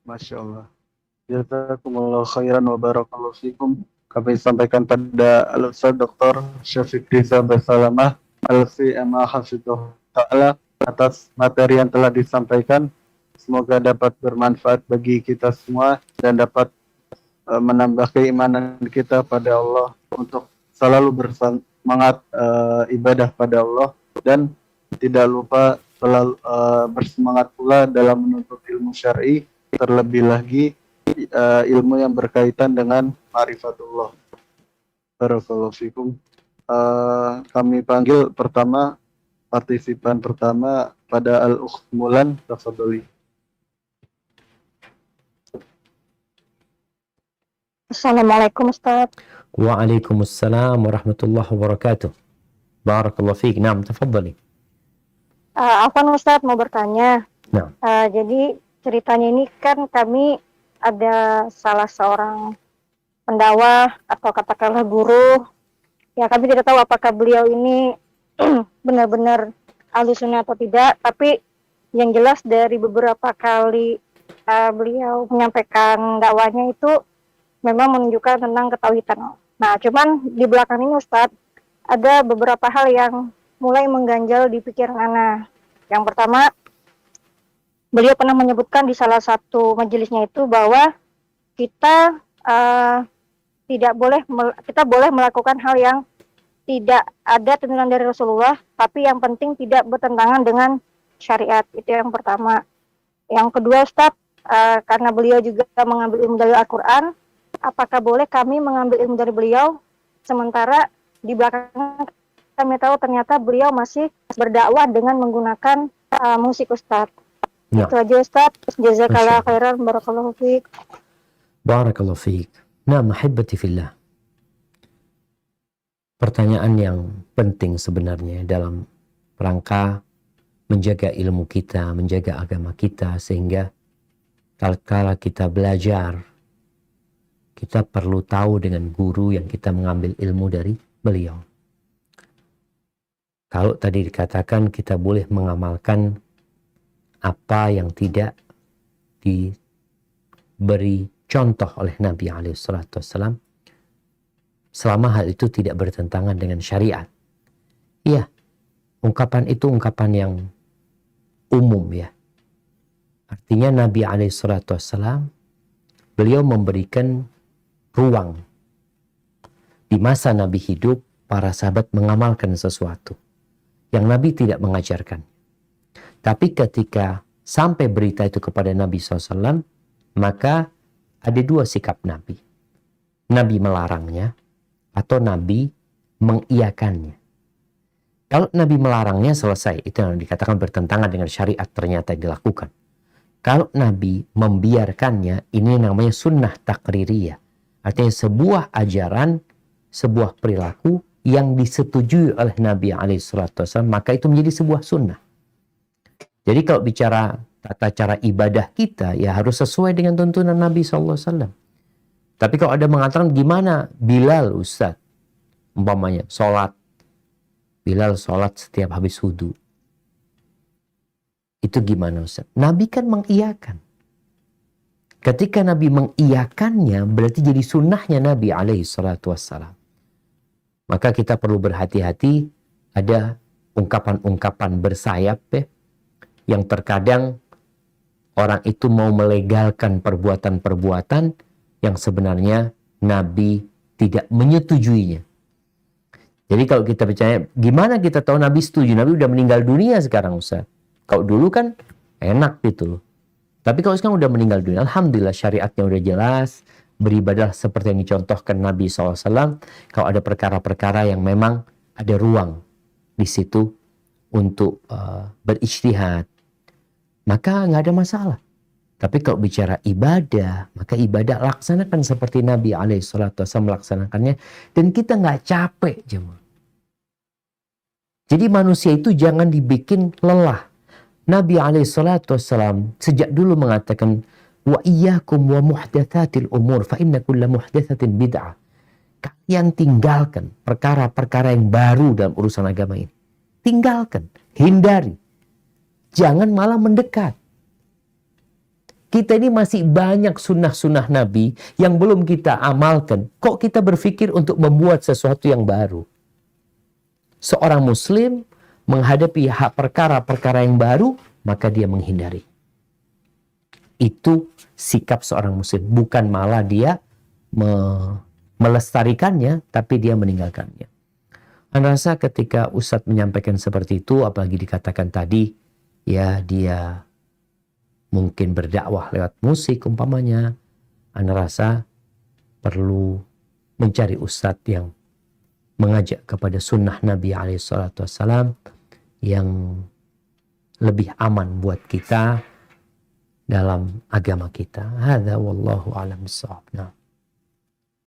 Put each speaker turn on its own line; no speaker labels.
Masya Allah. Jazakumullah khairan wa barakallahu fikum. Kami sampaikan pada Al-Ustaz Dr. Syafiq Riza Basalamah Al-CMA Hafidhullah Ta'ala atas materi yang telah disampaikan. Semoga dapat bermanfaat bagi kita semua dan dapat menambah keimanan kita pada Allah untuk selalu bersemangat ibadah pada Allah dan tidak lupa selalu bersemangat pula dalam menuntut ilmu syar'i, terlebih lagi ilmu yang berkaitan dengan ma'rifatullah. Barakallahu fikum. Kami panggil partisipan pertama pada Al-Ukht Mulan, tafadhali.
Assalamualaikum Ustaz.
Waalaikumsalam warahmatullahi wabarakatuh. Barakallahu fiik. Naam, tafadhali.
Afwan Ustaz, mau bertanya.
Naam.
Jadi ceritanya ini kan kami ada salah seorang pendakwah atau katakanlah guru. Ya, kami tidak tahu apakah beliau ini benar-benar ahlussunnah atau tidak, tapi yang jelas dari beberapa kali beliau menyampaikan dakwahnya itu memang menunjukkan tentang ketauhidan. Nah, cuman di belakang ini Ustadz, ada beberapa hal yang mulai mengganjal di pikiran ana. Yang pertama, beliau pernah menyebutkan di salah satu majelisnya itu bahwa kita kita boleh melakukan hal yang tidak ada tuntunan dari Rasulullah, tapi yang penting tidak bertentangan dengan syariat. Itu yang pertama. Yang kedua Ustadz, karena beliau juga mengambil ilmu dari Al-Quran, apakah boleh kami mengambil ilmu dari beliau, sementara di belakang kami tahu ternyata beliau masih berdakwah dengan menggunakan musik Ustadz. Ya. Itu aja Ustadz. Jazakallah khairan. Barakallahu fiik.
Barakallahu fiik. Nah, mahibbati fillah. Pertanyaan yang penting sebenarnya dalam rangka menjaga ilmu kita, menjaga agama kita, sehingga kala kita belajar, kita perlu tahu dengan guru yang kita mengambil ilmu dari beliau. Kalau tadi dikatakan kita boleh mengamalkan apa yang tidak diberi contoh oleh Nabi SAW, selama hal itu tidak bertentangan dengan syariat. Iya, ungkapan itu ungkapan yang umum ya. Artinya Nabi SAW, beliau memberikan ruang. Di masa Nabi hidup, para sahabat mengamalkan sesuatu yang Nabi tidak mengajarkan. Tapi ketika sampai berita itu kepada Nabi SAW, maka ada dua sikap Nabi. Nabi melarangnya atau Nabi mengiyakannya. Kalau Nabi melarangnya, selesai. Itu yang dikatakan bertentangan dengan syariat, ternyata dilakukan. Kalau Nabi membiarkannya, ini namanya sunnah takririyah. Artinya sebuah ajaran, sebuah perilaku yang disetujui oleh Nabi SAW, maka itu menjadi sebuah sunnah. Jadi kalau bicara tata cara ibadah kita, ya harus sesuai dengan tuntunan Nabi SAW. Tapi kalau ada mengatakan, gimana Bilal Ustaz? Umpamanya, sholat. Bilal sholat setiap habis wudu. Itu gimana Ustaz? Nabi kan mengiyakan. Ketika Nabi mengiyakannya, berarti jadi sunnahnya Nabi SAW. Maka kita perlu berhati-hati, ada ungkapan-ungkapan bersayap ya, yang terkadang orang itu mau melegalkan perbuatan-perbuatan yang sebenarnya Nabi tidak menyetujuinya. Jadi kalau kita percaya, gimana kita tahu Nabi setuju? Nabi udah meninggal dunia sekarang Ustaz. Kalau dulu kan enak gitu loh. Tapi kalau sekarang udah meninggal dunia, alhamdulillah syariatnya udah jelas, beribadah seperti yang dicontohkan Nabi SAW. Kalau ada perkara-perkara yang memang ada ruang di situ untuk berijtihad, maka nggak ada masalah. Tapi kalau bicara ibadah, maka ibadah laksanakan seperti Nabi SAW melaksanakannya, dan kita nggak capek jemaah. Jadi manusia itu jangan dibikin lelah. Nabi SAW sejak dulu mengatakan, wa iyyakum wa muhdatsatil umur fa inna kulla muhdatsatin bid'ah. Kalian tinggalkan perkara-perkara yang baru dalam urusan agama ini. Tinggalkan, hindari. Jangan malah mendekat. Kita ini masih banyak sunnah-sunnah Nabi yang belum kita amalkan. Kok kita berpikir untuk membuat sesuatu yang baru? Seorang muslim menghadapi perkara-perkara yang baru, maka dia menghindari. Itu sikap seorang muslim. Bukan malah dia melestarikannya, tapi dia meninggalkannya. Anda rasa ketika Ustadz menyampaikan seperti itu, apalagi dikatakan tadi, ya dia mungkin berdakwah lewat musik umpamanya, Anda rasa perlu mencari Ustadz yang mengajak kepada sunnah Nabi SAW yang lebih aman buat kita dalam agama kita. Hadza wallahu a'lam bissawab. Nah.